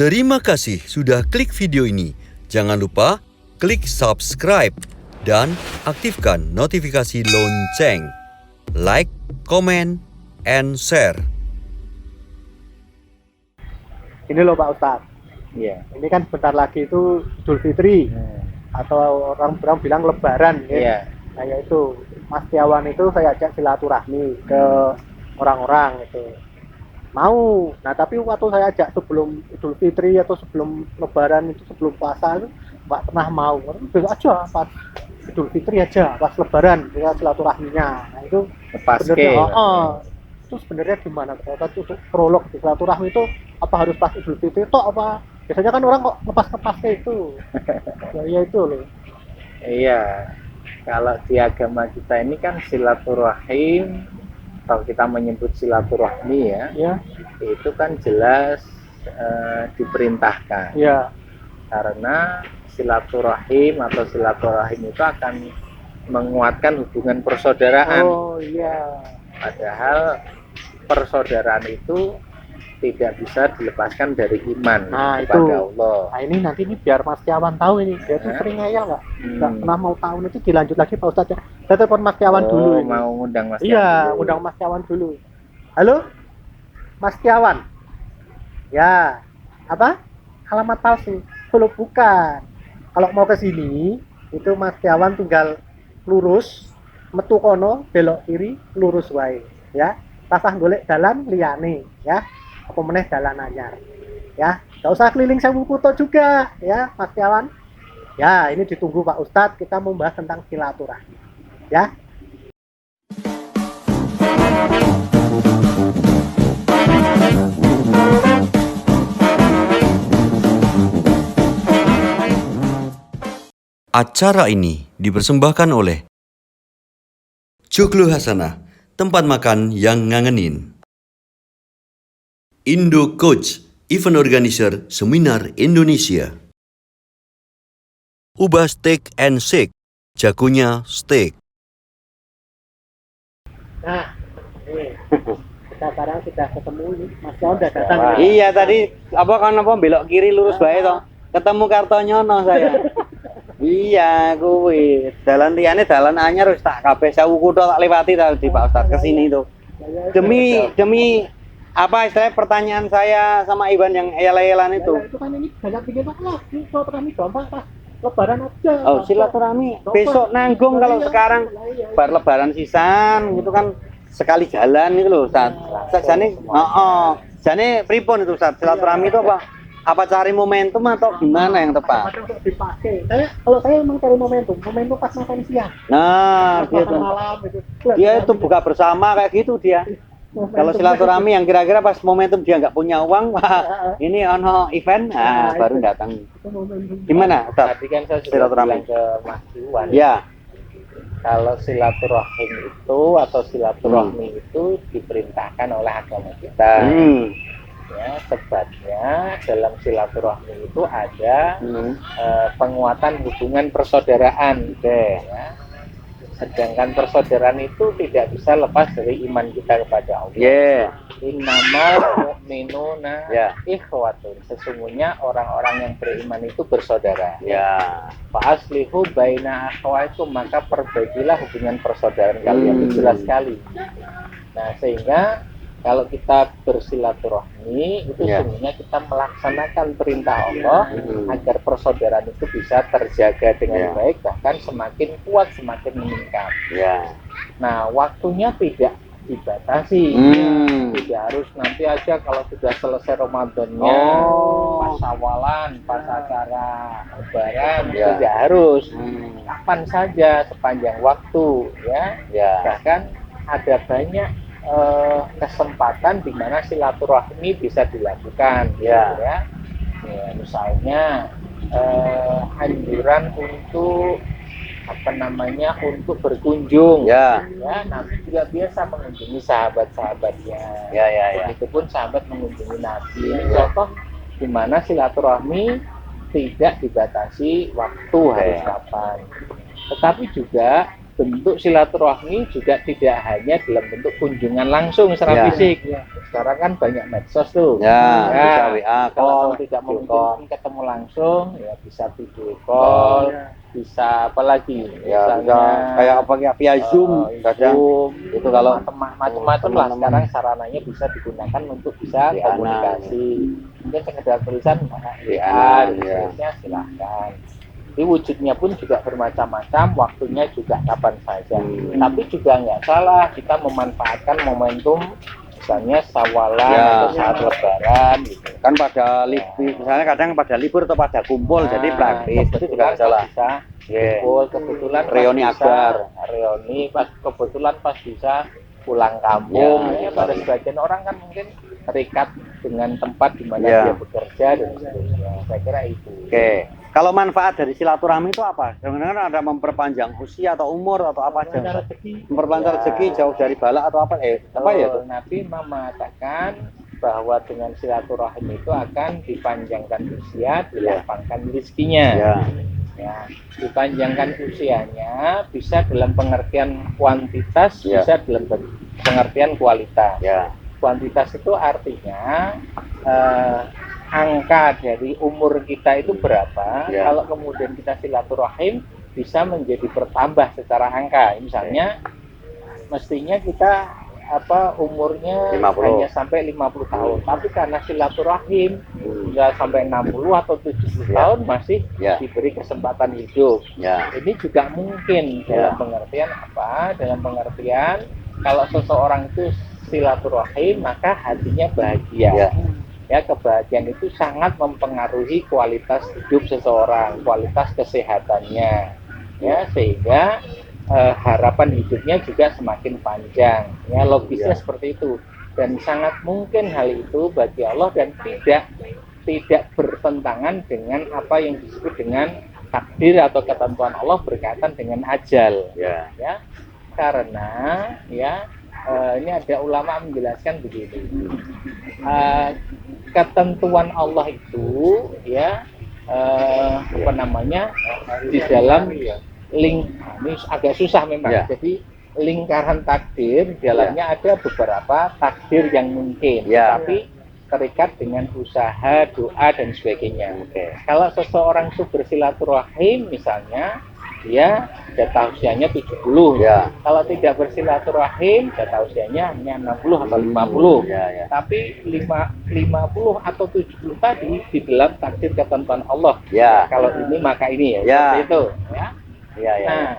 Terima kasih sudah klik video ini. Jangan lupa klik subscribe dan aktifkan notifikasi lonceng. Like, comment, and share. Ini loh Pak Ustadz. Iya. Ini kan bentar lagi itu Idul Fitri atau orang bilang Lebaran. Iya. Nah yaitu Mas Tiawan itu saya ajak silaturahmi ke orang-orang itu. Mau. Nah tapi waktu saya ajak sebelum Idul Fitri atau sebelum Lebaran itu, sebelum puasa itu nggak pernah mau. Besok aja pas Idul Fitri aja, pas Lebaran kita silaturahminya. Nah itu sebenarnya itu sebenarnya gimana? Kalau untuk prolog di silaturahmi itu apa harus pas Idul Fitri toh apa? Biasanya kan orang kok ngepas-ngepasnya itu. Ya itu loh. Iya. Kalau di agama kita ini kan silaturahim, kalau kita menyebut silaturahmi ya, itu kan jelas diperintahkan. Iya. Karena silaturahim atau silaturahim itu akan menguatkan hubungan persaudaraan. Oh iya. Padahal persaudaraan itu tidak bisa dilepaskan dari iman kepada Allah. Nah ini nanti ini biar Mas Tiawan tahu ini, dia tuh sering ngeyel nggak pernah mau tahun itu dilanjut lagi Pak Ustadz ya. Saya telepon Mas Tiawan dulu. Mau ngundang Mas Tiawan? Iya, undang Mas Tiawan dulu. Halo, Mas Tiawan. Ya, apa? Alamat palsu? Belum, bukan. Kalau mau ke sini itu Mas Tiawan tinggal lurus, metu kono, belok kiri, lurus wae, ya. Tasah golek dalan liyane, ya. Apa meneh dalan anyar, ya. Gak usah keliling Sewu Kuto juga, ya, Mas Tiawan. Ya, ini ditunggu Pak Ustadz, kita membahas tentang silaturahmi, ya. Acara ini dipersembahkan oleh Joglo Hasanah, tempat makan yang ngangenin. Indo Coach, event organizer seminar Indonesia. Ubah Steak and Shake, jagonya steak. Nah, ini kita sekarang sudah ketemu nih, Mas Tiawan udah datang. Iya tadi apa belok kiri lurus bae toh. Ketemu Kartonyono saya. Iya, kuwi. Dalan liyane dalan anyar wis tak kabeh Sewu Kuto tak lewati tadi Pak Ustadz kesini itu. Demi apa istilahnya pertanyaan saya sama Iwan yang eyel-eyelan itu. Itu kan ini banyak bikin lagi, silaturahmi gampang pas Lebaran aja. Oh, silaturahmi besok nanggung kalau sekarang bar Lebaran sisan gitu kan sekali jalan itu loh Ustaz. Jane jane pripun itu Ustaz? Silaturahmi itu apa cari momentum atau gimana yang tepat? Kadang dipakai. Kalau saya memang cari momentum pas makan siang. Nah, gitu. Malam gitu. Dia itu buka bersama kayak gitu dia. Kalau silaturahmi yang kira-kira pas momentum dia nggak punya uang, wah ini ono event, baru datang. Gimana? Tadi kan saya sudah bilang ke Mas Iwan. Ya. Kalau silaturahim itu atau silaturahmi itu diperintahkan oleh agama kita. Ya, sebabnya dalam silaturahmi itu ada penguatan hubungan persaudaraan. Ya. Sedangkan persaudaraan itu tidak bisa lepas dari iman kita kepada Allah. Innamal mu'minuna ikhwatun. Sesungguhnya orang-orang yang beriman itu bersaudara. Fa aslihu baina akhawaikum, maka perbaikilah hubungan persaudaraan kalian. Itu jelas sekali. Nah, sehingga kalau kita bersilaturahmi itu sebenarnya kita melaksanakan perintah Allah agar persaudaraan itu bisa terjaga dengan baik, bahkan semakin kuat, semakin meningkat. Nah, waktunya tidak dibatasi. Tidak harus nanti aja kalau sudah selesai Ramadannya, pas Syawalan, pas acara Lebaran, tidak harus. Kapan saja sepanjang waktu, ya. Bahkan ada banyak kesempatan di mana silaturahmi bisa dilakukan, ya. Misalnya anjuran untuk untuk berkunjung, Nabi juga biasa mengunjungi sahabat-sahabatnya, itu pun sahabat mengunjungi Nabi. Ini contoh di mana silaturahmi tidak dibatasi waktu harus kapan, tetapi juga bentuk silaturahmi juga tidak hanya dalam bentuk kunjungan langsung secara Ya. fisik. Sekarang kan banyak medsos tuh. Ya, bisa WA Kalau call, tidak video mungkin ketemu langsung, ya bisa video call, bisa apa lagi? Ya, bisa Misalnya kayak apa ya, via Zoom, kadang Zoom, itu kalau macam-macam lah teman-teman. sekarang sarananya bisa digunakan untuk bisa WA-an, komunikasi. Mungkin sekedar tulisan WA-an, WA, dan ya. seterusnya silahkan. Jadi wujudnya pun juga bermacam-macam, waktunya juga kapan saja. Tapi juga nggak salah kita memanfaatkan momentum misalnya sawalan Ya. atau saat lebaran gitu. Kan pada libur, misalnya kadang pada libur atau pada kumpul, jadi praktis, itu juga nggak salah. Bisa Yeah. kumpul, kebetulan pas Reuni bisa, akbar. reuni pas kebetulan pas bisa pulang kampung. Ya, Ya, pada sebagian orang kan mungkin terikat dengan tempat di mana Ya. dia bekerja dan seterusnya. Saya kira itu. Oke, kalau manfaat dari silaturahmi itu apa? Sebenarnya ada memperpanjang usia atau umur atau apa aja? Memperlancar Ya. rezeki, jauh dari balak atau apa? Apa ya itu? Nabi mengatakan bahwa dengan silaturahim itu akan dipanjangkan usia, dilapangkan rezekinya. Ya. Ya, dipanjangkan usianya bisa dalam pengertian kuantitas, Ya. bisa dalam pengertian kualitas. Ya. Kuantitas itu artinya angka dari umur kita itu berapa. Ya. Kalau kemudian kita silaturahim bisa menjadi bertambah secara angka. Misalnya mestinya kita umurnya 50. hanya sampai 50 tahun, tapi karena silaturahim nggak sampai 60 atau 70 Ya. tahun masih Ya. diberi kesempatan hidup. Ya. Ini juga mungkin dalam pengertian apa? Dalam pengertian kalau seseorang itu silaturahim maka hatinya bahagia. Ya. Ya, kebahagiaan itu sangat mempengaruhi kualitas hidup seseorang, kualitas kesehatannya. Ya, sehingga harapan hidupnya juga semakin panjang. Ya, logisnya seperti itu. Dan sangat mungkin hal itu bagi Allah dan tidak bertentangan dengan apa yang disebut dengan takdir atau ketentuan Allah berkaitan dengan ajal. Ya. Ya, karena ya ini ada ulama menjelaskan begini. Ketentuan Allah itu ya apa namanya di dalam ini agak susah memang. Ya. Jadi lingkaran takdir di dalamnya ada beberapa takdir yang mungkin, Ya. tapi terikat dengan usaha, doa dan sebagainya. Kalau seseorang itu bersilaturahim misalnya, dia jatah usianya 70. Ya. Kalau tidak bersilaturahim, jatah usianya hanya 60 atau 50. Ya. Tapi 50 atau 70 tadi di dalam takdir ketentuan Allah. Ya. Kalau ini maka ini ya. Ya. Seperti itu. Ya. Ya. Nah,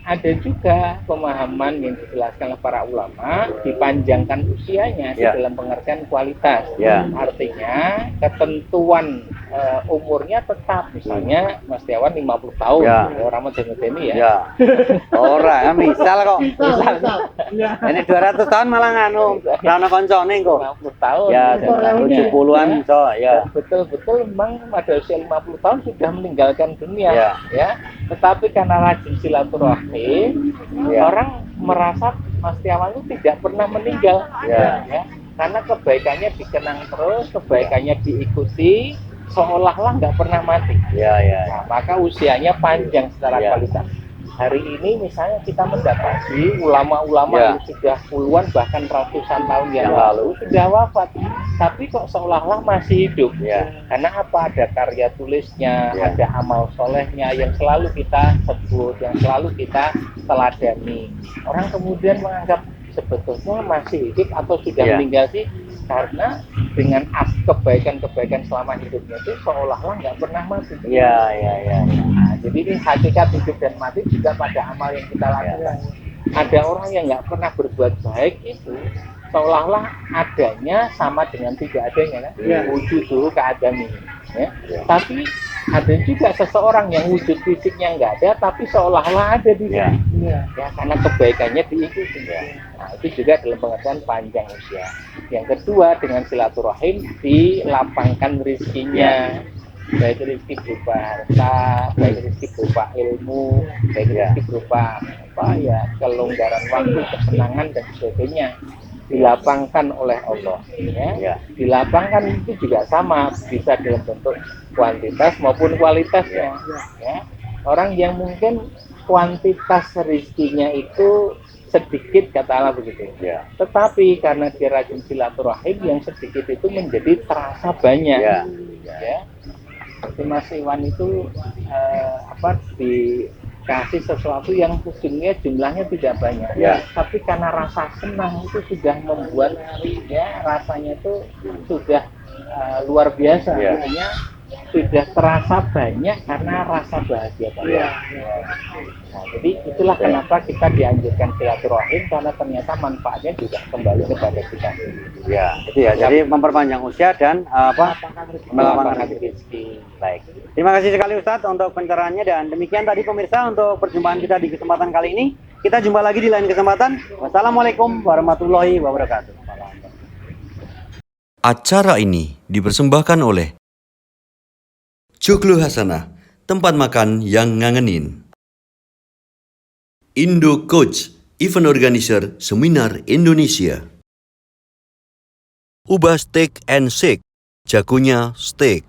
ada juga pemahaman yang dijelaskan oleh para ulama dipanjangkan usianya di Ya. dalam pengertian kualitas. Ya. Artinya ketentuan umurnya tetap, misalnya Mas Tiawan 50 tahun, Ya. orang medeni ya. Ya. Orang misal kok. Misal. Ini 200 tahun malah nganu, rana koncone kok. 50 tahun. Ya, misalnya. 70-an so, ya. Dan betul-betul memang pada usia 50 tahun sudah meninggalkan dunia, Ya. ya. Tetapi karena rajin silaturahmi, Ya. orang merasa Mas Tiawan itu tidak pernah meninggal, Ya. karena kebaikannya dikenang terus, kebaikannya diikuti, seolah-olah nggak pernah mati. Ya. Nah, maka usianya panjang secara Ya. kualitas. Hari ini misalnya kita mendapati ulama-ulama Ya. yang sudah puluhan bahkan ratusan tahun yang Yang lalu sudah wafat, tapi kok seolah-olah masih hidup. Ya. Karena apa? Ada karya tulisnya, Ya. ada amal solehnya yang selalu kita sebut, yang selalu kita teladani. Orang kemudian menganggap sebetulnya masih hidup atau sudah Ya. meninggal sih, karena dengan kebaikan-kebaikan selama hidupnya itu seolah-olah nggak pernah mati. Ya. Nah, jadi ini hakikat hidup dan mati juga pada amal yang kita lakukan. Ada orang yang nggak pernah berbuat baik itu seolah-olah adanya sama dengan tidak adanya kan? Wujud dulu keadaan ini. Ya. Tapi ada juga seseorang yang wujud fisiknya nggak ada, tapi seolah-olah ada di Ya. sini. Ya, karena kebaikannya diikuti. Nah, itu juga dalam pengertian panjang usia. Yang kedua, dengan silaturahim dilapangkan rezekinya. Baik rezeki berupa harta, baik rezeki berupa ilmu, baik rezeki berupa kelonggaran waktu, kesenangan dan sebagainya. Dilapangkan oleh Allah, Ya. dilapangkan itu juga sama, bisa dalam bentuk kuantitas maupun kualitasnya. Ya. Orang yang mungkin kuantitas rezekinya itu sedikit, katakanlah begitu. Ya. Tetapi karena dia rajin silaturahim, yang sedikit itu menjadi terasa banyak. Ya. Ya. Seperti Mas Iwan itu dikasih sesuatu yang sesungguhnya jumlahnya tidak banyak. Ya. Tapi karena rasa senang itu sudah membuat ya rasanya itu sudah luar biasa. Ya. Artinya sudah terasa banyak karena rasa bahagia tadi. Ya. Nah, jadi itulah kenapa kita dianjurkan silaturahim, karena ternyata manfaatnya juga kembali kepada kita sendiri. Ya, itu ya. Jadi memperpanjang usia dan melapangkan rezeki. Baik. Terima kasih sekali Ustadz untuk pencerahannya, dan demikian tadi pemirsa untuk perjumpaan kita di kesempatan kali ini. Kita jumpa lagi di lain kesempatan. Wassalamualaikum warahmatullahi wabarakatuh. Acara ini dipersembahkan oleh Joglo Hasanah, tempat makan yang ngangenin. Indo Coach, event organizer seminar Indonesia. Ubah Steak and Shake, jagonya steak.